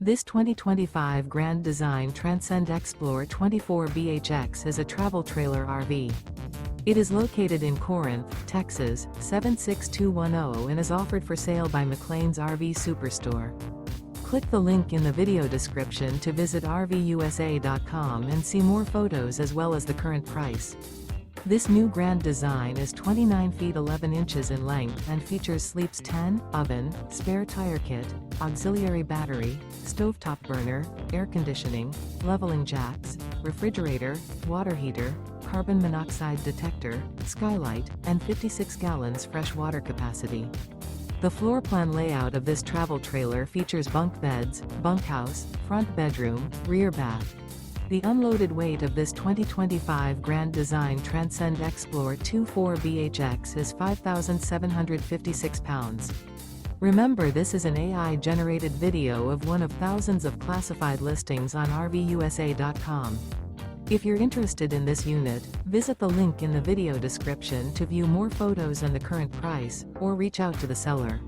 This 2025 Grand Design Transcend Xplor 24BHX is a travel trailer RV. It is located in Corinth, Texas, 76210 and is offered for sale by McClain's RV Superstore. Click the link in the video description to visit RVUSA.com and see more photos as well as the current price. This new Grand Design is 29 feet 11 inches in length and features sleeps 10, oven, spare tire kit, auxiliary battery, stovetop burner, air conditioning, leveling jacks, refrigerator, water heater, carbon monoxide detector, skylight, and 56 gallons fresh water capacity. The floor plan layout of this travel trailer features bunk beds, bunkhouse, front bedroom, rear bath. The unloaded weight of this 2025 Grand Design Transcend Xplor 24BHX is 5,756 pounds. Remember, this is an AI-generated video of one of thousands of classified listings on RVUSA.com. If you're interested in this unit, visit the link in the video description to view more photos and the current price, or reach out to the seller.